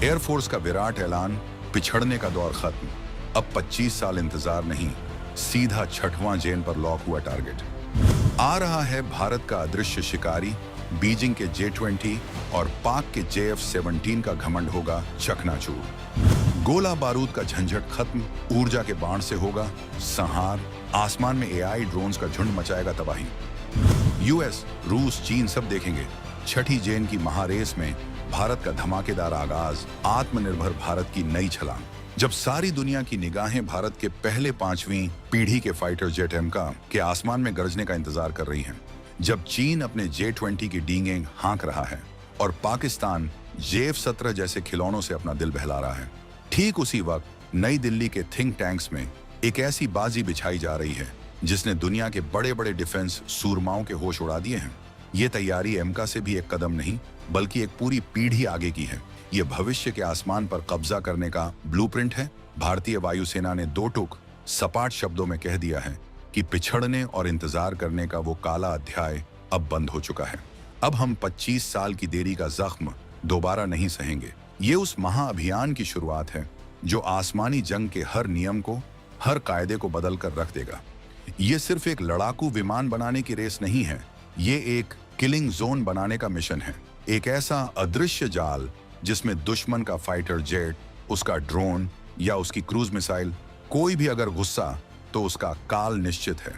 Air force का विराट ऐलान, पिछड़ने का दौर खत्म। अब 25 साल इंतजार नहीं, सीधा 6वां जेन पर लॉक हुआ टारगेट। आ रहा है भारत का अदृश्य शिकारी, बीजिंग के J-20 और पाक के JF-17 का घमंड होगा चकनाचूर। गोला बारूद का झंझट खत्म, ऊर्जा के बाण से होगा संहार। आसमान में AI ड्रोन्स का झुंड मचाएगा तबाही। US, रूस, चीन सब देखेंगे। 6ठी जेन की महारेस में भारत का धमाकेदार आगाज, आत्मनिर्भर भारत की नई छलांग। जब सारी दुनिया की निगाहें भारत के पहले 5वीं पीढ़ी के फाइटर जेट एमका के आसमान में गरजने का इंतजार कर रही हैं, जब चीन अपने J-20 की डींगें हाँक रहा है और पाकिस्तान JF-17 जैसे खिलौनों से अपना दिल बहला रहा है, ठीक उसी वक्त नई दिल्ली के थिंक टैंक्स में एक ऐसी बाजी बिछाई जा रही है जिसने दुनिया के बड़े बड़े डिफेंस सूरमाओं के होश उड़ा दिए हैं। ये तैयारी एमका से भी एक कदम नहीं बल्कि एक पूरी पीढ़ी आगे की है। ये भविष्य के आसमान पर कब्जा करने का ब्लूप्रिंट है। भारतीय वायुसेना ने 2 टूक सपाट शब्दों में कह दिया है कि पिछड़ने और इंतजार करने का वो काला अध्याय अब बंद हो चुका है। अब हम 25 साल की देरी का जख्म दोबारा नहीं सहेंगे। ये उस महाअभियान की शुरुआत है जो आसमानी जंग के हर नियम को, हर कायदे को बदल कर रख देगा। ये सिर्फ एक लड़ाकू विमान बनाने की रेस नहीं है, ये एक किलिंग जोन बनाने का मिशन है। एक ऐसा अदृश्य जाल जिसमें दुश्मन का फाइटर जेट, उसका ड्रोन या उसकी क्रूज मिसाइल, कोई भी अगर घुसा तो उसका काल निश्चित है।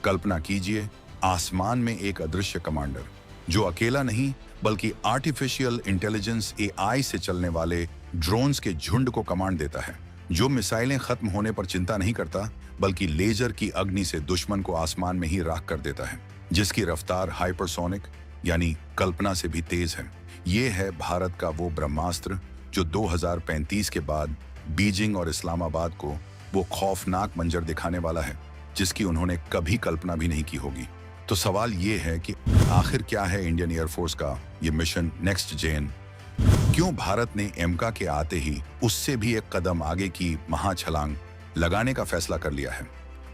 कल्पना कीजिए, आसमान में एक अदृश्य कमांडर जो अकेला नहीं बल्कि आर्टिफिशियल इंटेलिजेंस AI से चलने वाले ड्रोन्स के झुंड को कमांड देता है, जो मिसाइलें खत्म होने पर चिंता नहीं करता बल्कि लेजर की अग्नि से दुश्मन को आसमान में ही राख कर देता है, जिसकी रफ्तार हाइपरसोनिक यानी कल्पना से भी तेज है। ये है भारत का वो ब्रह्मास्त्र जो 2035 के बाद बीजिंग और इस्लामाबाद को वो खौफनाक मंजर दिखाने वाला है जिसकी उन्होंने कभी कल्पना भी नहीं की होगी। तो सवाल ये है कि आखिर क्या है इंडियन एयरफोर्स का ये मिशन नेक्स्ट जेन? क्यों भारत ने एमका के आते ही उससे भी एक कदम आगे की महाछलांग लगाने का फैसला कर लिया है?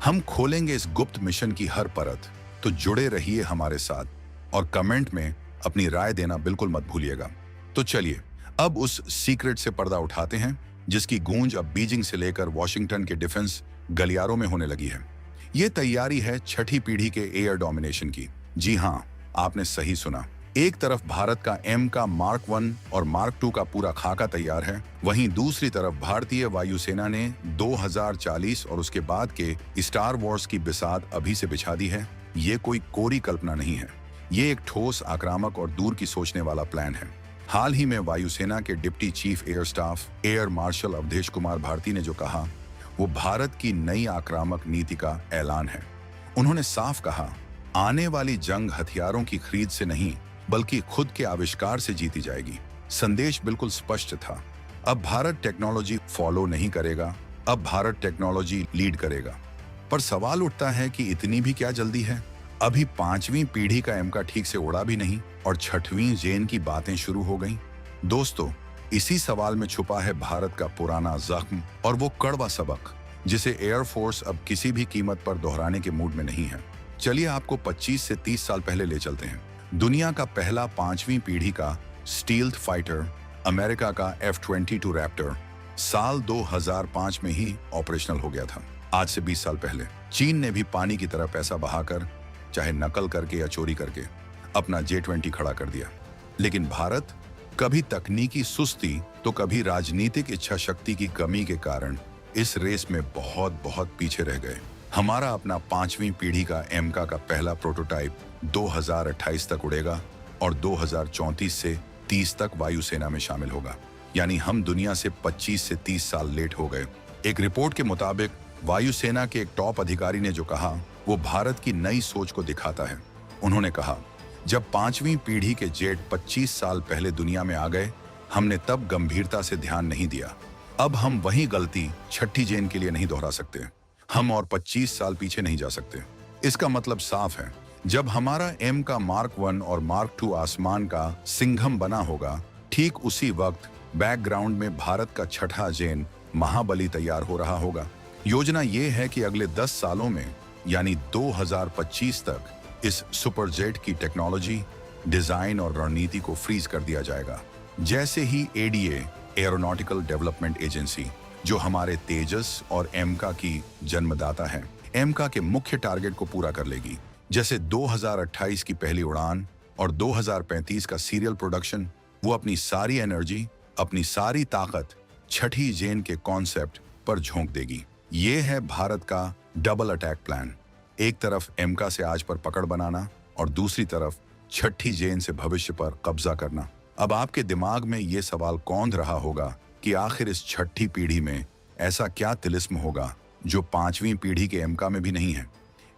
हम खोलेंगे इस गुप्त मिशन की हर परत, तो जुड़े रहिए हमारे साथ और कमेंट में अपनी राय देना बिल्कुल मत भूलिएगा। तो चलिए अब उस सीक्रेट से पर्दा उठाते हैं जिसकी गूंज अब बीजिंग से लेकर वॉशिंगटन के डिफेंस गलियारों में होने लगी है। ये तैयारी है 6ठी पीढ़ी के एयर डोमिनेशन की। जी हाँ, आपने सही सुना। एक तरफ भारत का एमका मार्क 1 और मार्क 2 का पूरा खाका तैयार है, वहीं दूसरी तरफ भारतीय वायुसेना ने 2040 और उसके बाद के स्टार वॉर्स की बिसात अभी से बिछा दी है। ये कोई कोरी कल्पना नहीं है, ये एक ठोस, आक्रामक और दूर की सोचने वाला प्लान है। हाल ही में वायुसेना के deputy chief air staff air marshal Awadhesh Kumar Bharti ने जो कहा, वो भारत की नई आक्रामक नीति का ऐलान है। उन्होंने साफ कहा, आने वाली जंग हथियारों की खरीद से नहीं बल्कि खुद के आविष्कार से जीती जाएगी। संदेश बिल्कुल स्पष्ट था। अब भारत टेक्नोलॉजी फॉलो नहीं करेगा, अब भारत टेक्नोलॉजी लीड करेगा। पर सवाल उठता है कि इतनी भी क्या जल्दी है? अभी 5वीं पीढ़ी का एमका ठीक से उड़ा भी नहीं और 6वीं जेन की बातें शुरू हो गईं। दोस्तों, इसी सवाल में छुपा है भारत का पुराना जख्म और वो कड़वा सबक जिसे एयरफोर्स अब किसी भी कीमत पर दोहराने के मूड में नहीं है। चलिए आपको 25 से 30 साल पहले ले चलते हैं। दुनिया का पहला 5वीं पीढ़ी का स्टील्थ फाइटर, अमेरिका का F-22 रैप्टर, साल 2005 में ही ऑपरेशनल हो गया था। आज से 20 साल पहले चीन ने भी पानी की तरह पैसा बहाकर, चाहे नकल करके या चोरी करके, अपना J-20 खड़ा कर दिया। लेकिन भारत कभी तकनीकी सुस्ती तो कभी राजनीतिक इच्छा शक्ति की कमी के कारण इस रेस में बहुत बहुत पीछे रह गए। हमारा अपना 5वीं पीढ़ी का एमका का पहला प्रोटोटाइप 2028 तक उड़ेगा और 2034 से 30 तक वायुसेना में शामिल होगा। यानी हम दुनिया से 25 से 30 साल लेट हो गए। एक रिपोर्ट के मुताबिक वायुसेना के एक टॉप अधिकारी ने जो कहा, वो भारत की नई सोच को दिखाता है। उन्होंने कहा, जब 5वीं पीढ़ी के जेट 25 साल पहले दुनिया में आ गए, हमने तब गंभीरता से ध्यान नहीं दिया। अब हम वही गलती 6ठी जेन के लिए नहीं दोहरा सकते। हम और 25 साल पीछे नहीं जा सकते। इसका मतलब साफ है, जब हमारा एम का मार्क 1 और मार्क 2 आसमान का सिंघम बना होगा, ठीक उसी वक्त बैकग्राउंड में भारत का 6ठा जेन महाबली तैयार हो रहा होगा। योजना ये है कि अगले 10 सालों में यानी 2025 तक इस सुपरजेट की टेक्नोलॉजी, डिजाइन और रणनीति को फ्रीज कर दिया जाएगा। जैसे ही ADA एरोनॉटिकल डेवलपमेंट एजेंसी, जो हमारे तेजस और एमका की जन्मदाता है, एमका के मुख्य टारगेट को पूरा कर लेगी, जैसे 2028 की पहली उड़ान और 2035 का सीरियल प्रोडक्शन। वो अपनी सारी एनर्जी, अपनी सारी ताकत छठी जेन के कॉन्सेप्ट पर झोंक देगी। ये है भारत का डबल अटैक प्लान। एक तरफ एमका से आज पर पकड़ बनाना और दूसरी तरफ छठी जेन से भविष्य पर कब्जा करना। अब आपके दिमाग में ये सवाल कौंध रहा होगा कि आखिर इस छठी पीढ़ी में ऐसा क्या तिलिस्म होगा जो पांचवी पीढ़ी के एमका में भी नहीं है।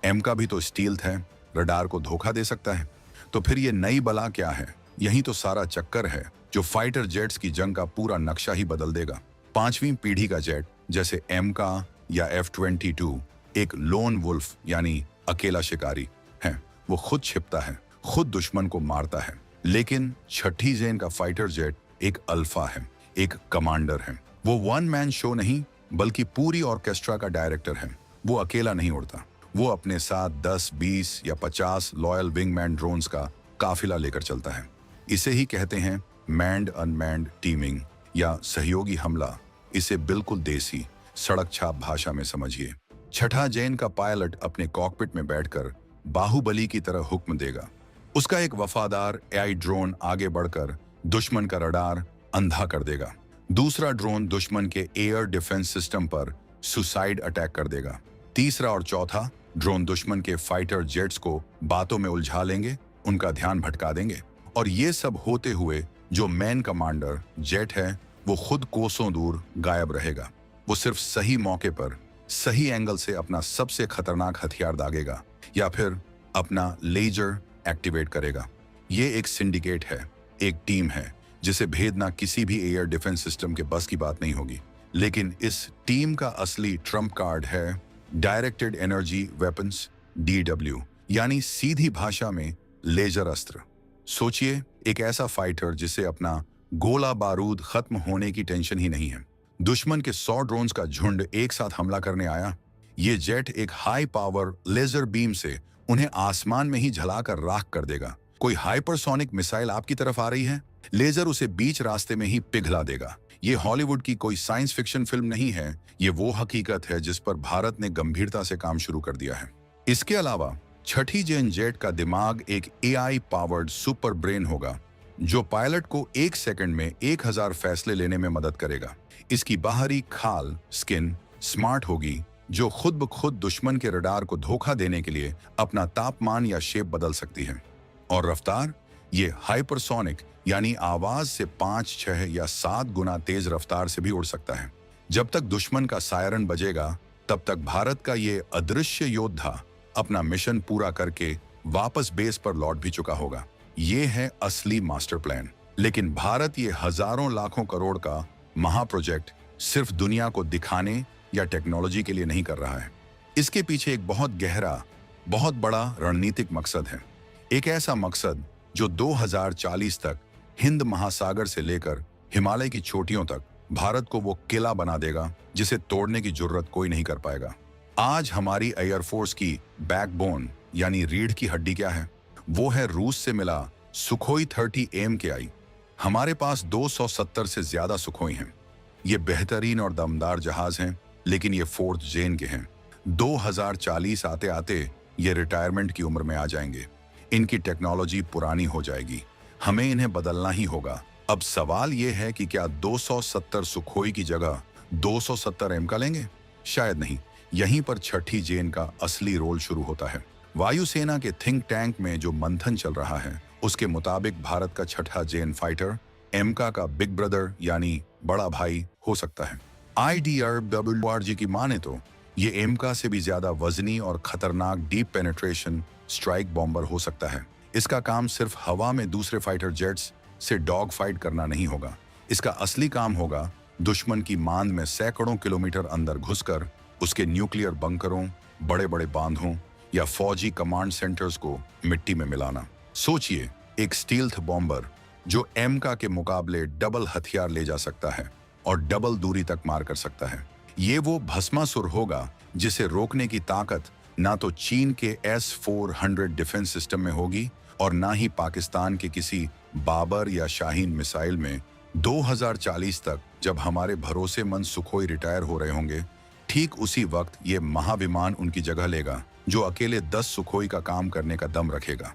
एमका भी तो स्टील्थ है, रडार को धोखा दे सकता है। तो फिर ये नई बला क्या है? यही तो सारा चक्कर है जो फाइटर जेट्स की जंग का पूरा नक्शा ही बदल देगा। पांचवी पीढ़ी का जेट जैसे एमका या F-22 एक लोन वुल्फ यानी अकेला शिकारी है। वो खुद छिपता है, खुद दुश्मन को मारता है। लेकिन छठी जेन का फाइटर जेट एक अल्फा है, एक कमांडर है। वो वन मैन शो नहीं बल्कि पूरी ऑर्केस्ट्रा का डायरेक्टर है। वो अकेला नहीं उड़ता, वो अपने साथ 10, 20 या 50 लॉयल विंगमैन ड्रोन्स का काफिला लेकर चलता है। इसे ही कहते हैं मैंड अनमैंड टीमिंग या सहयोगी हमला। इसे बिल्कुल देसी सड़क छाप भाषा में समझिए। छठा जेन का पायलट अपने कॉकपिट में बैठकर बाहुबली की तरह हुक्म देगा। उसका एक वफादार एआई ड्रोन आगे बढ़कर दुश्मन का रडार अंधा कर देगा। दूसरा ड्रोन दुश्मन के एयर डिफेंस सिस्टम पर सुसाइड अटैक कर देगा। तीसरा और चौथा ड्रोन दुश्मन के फाइटर जेट्स को बातों में उलझा लेंगे, उनका ध्यान भटका देंगे। और ये सब होते हुए जो मैन कमांडर जेट है वो खुद कोसों दूर गायब रहेगा। वो सिर्फ सही मौके पर सही एंगल से अपना सबसे खतरनाक हथियार दागेगा या फिर अपना लेजर एक्टिवेट करेगा। ये एक सिंडिकेट है, एक टीम है जिसे भेदना किसी भी एयर डिफेंस सिस्टम के बस की बात नहीं होगी। लेकिन इस टीम का असली ट्रम्प कार्ड है डायरेक्टेड एनर्जी वेपन्स, DW, यानी सीधी भाषा में लेजर अस्त्र। सोचिए, एक ऐसा फाइटर जिसे अपना गोला बारूद खत्म होने की टेंशन ही नहीं है। दुश्मन के 100 ड्रोन्स का झुंड एक साथ हमला करने आया। ये जेट एक हाई पावर लेजर बीम से उन्हें आसमान में ही जलाकर राख कर देगा। कोई हाइपरसोनिक मिसाइल आपकी तरफ आ रही है, लेजर उसे बीच रास्ते में ही पिघला देगा। ये हॉलीवुड की कोई साइंस फिक्शन फिल्म नहीं है, ये वो हकीकत है जिस पर भारत ने गंभीरता से काम शुरू कर दिया है। इसके अलावा छठी जेन जेट का दिमाग एक AI पावर्ड सुपर ब्रेन होगा जो पायलट को 1 सेकंड में 1000 फैसले लेने में मदद करेगा। इसकी बाहरी खाल स्किन स्मार्ट होगी जो खुद ब खुद दुश्मन के रडार को धोखा देने के लिए अपना तापमान या शेप बदल सकती है। और रफ्तार, ये हाइपरसोनिक यानी आवाज से 5, 6 या 7 गुना तेज रफ्तार से भी उड़ सकता है। जब तक दुश्मन का सायरन बजेगा तब तक भारत का ये अदृश्य योद्धा अपना मिशन पूरा करके वापस बेस पर लौट भी चुका होगा। ये है असली मास्टर प्लान। लेकिन भारत ये हजारों लाखों करोड़ का महाप्रोजेक्ट सिर्फ दुनिया को दिखाने या टेक्नोलॉजी के लिए नहीं कर रहा है। इसके पीछे एक बहुत गहरा, बहुत बड़ा रणनीतिक मकसद है। एक ऐसा मकसद जो 2040 तक हिंद महासागर से लेकर हिमालय की चोटियों तक भारत को वो किला बना देगा जिसे तोड़ने की जरूरत कोई नहीं कर पाएगा। आज हमारी एयरफोर्स की बैकबोन यानी रीढ़ की हड्डी क्या है? वो है रूस से मिला सुखोई 30 AMKI। हमारे पास 270 से ज्यादा सुखोई हैं। ये बेहतरीन और दमदार जहाज हैं, लेकिन ये 4th जेन के हैं। 2040 आते आते ये रिटायरमेंट की उम्र में आ जाएंगे। इनकी टेक्नोलॉजी पुरानी हो जाएगी, हमें इन्हें बदलना ही होगा। अब सवाल ये है कि क्या 270 सुखोई की जगह 270 एमका लेंगे? शायद नहीं। यहीं पर छठी जेन का असली रोल शुरू होता है। वायुसेना के थिंक टैंक में जो मंथन चल रहा है उसके मुताबिक भारत का छठा जेन फाइटर एमका का बिग ब्रदर यानी बड़ा भाई हो सकता है। IDRWRG की माने तो ये एमका से भी ज्यादा वजनी और खतरनाक डीप पेनिट्रेशन स्ट्राइक बॉम्बर हो सकता है। इसका काम सिर्फ हवा में दूसरे फाइटर जेट्स से डॉग फाइट करना नहीं होगा। इसका असली काम होगा दुश्मन की मांद में सैकड़ों किलोमीटर अंदर घुसकर उसके न्यूक्लियर बंकरों, बड़े बड़े बांधों या फौजी कमांड सेंटर्स को मिट्टी में मिलाना। सोचिए, एक स्टील्थ बॉम्बर जो एमका के मुकाबले डबल हथियार ले जा सकता है और डबल दूरी तक मार कर सकता है। ये वो भस्मासुर होगा जिसे रोकने की ताकत ना तो चीन के S-400 डिफेंस सिस्टम में होगी और ना ही पाकिस्तान के किसी बाबर या शाहीन मिसाइल में 2040 तक जब हमारे भरोसेमंद सुखोई रिटायर हो रहे होंगे, ठीक उसी वक्त ये महाविमान उनकी जगह लेगा जो अकेले 10 सुखोई का काम करने का दम रखेगा।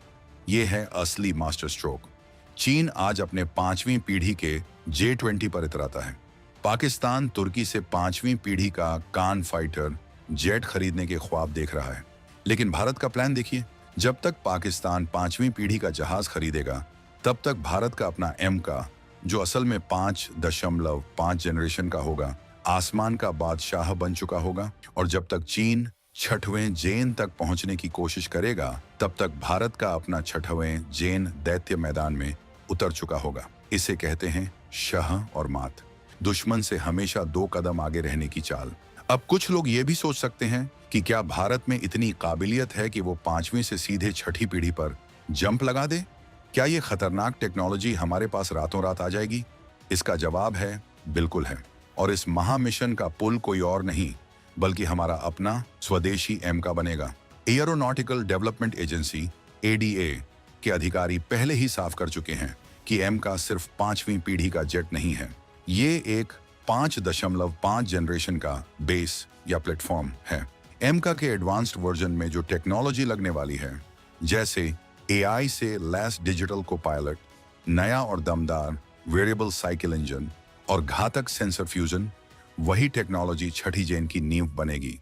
ये है असली मास्टर स्ट्रोक। चीन आज अपने 5वीं पीढ़ी के J-20 पर इतराता है। पाकिस्तान तुर्की से 5वीं पीढ़ी का कान फाइटर जेट खरीदने के ख्वाब देख रहा है। लेकिन भारत का प्लान देखिए, जब तक पाकिस्तान 5वीं पीढ़ी का जहाज खरीदेगा, तब तक भारत का अपना M का, जो असल में 5.5 जनरेशन का होगा, आसमान का बादशाह बन चुका होगा। और जब तक चीन 6वें जेन तक पहुंचने की कोशिश करेगा, तब तक भारत का अपना 6वें जेन दैत्य मैदान में उतर चुका होगा। इसे कहते हैं शह और मात, दुश्मन से हमेशा 2 कदम आगे रहने की चाल। अब कुछ लोग ये भी सोच सकते हैं कि क्या भारत में इतनी काबिलियत है कि वो 5वीं से सीधे 6ठी पीढ़ी पर जंप लगा दे? क्या ये खतरनाक टेक्नोलॉजी हमारे पास रातों रात आ जाएगी? इसका जवाब है बिल्कुल है। और इस महा मिशन का पुल कोई और नहीं बल्कि हमारा अपना स्वदेशी M का बनेगा। एयरोनॉटिकल डेवलपमेंट एजेंसी ADA के अधिकारी पहले ही साफ कर चुके हैं कि M का सिर्फ 5वीं पीढ़ी का जेट नहीं है, ये एक 5.5 जनरेशन का बेस या प्लेटफॉर्म है। M का के एडवांस्ड वर्जन में जो टेक्नोलॉजी लगने वाली है, जैसे AI से लैस डिजिटल को पायलट, नया और दमदार वेरिएबल साइकिल इंजन और घातक सेंसर फ्यूजन, वही टेक्नोलॉजी 6ठी जेन की नींव बनेगी।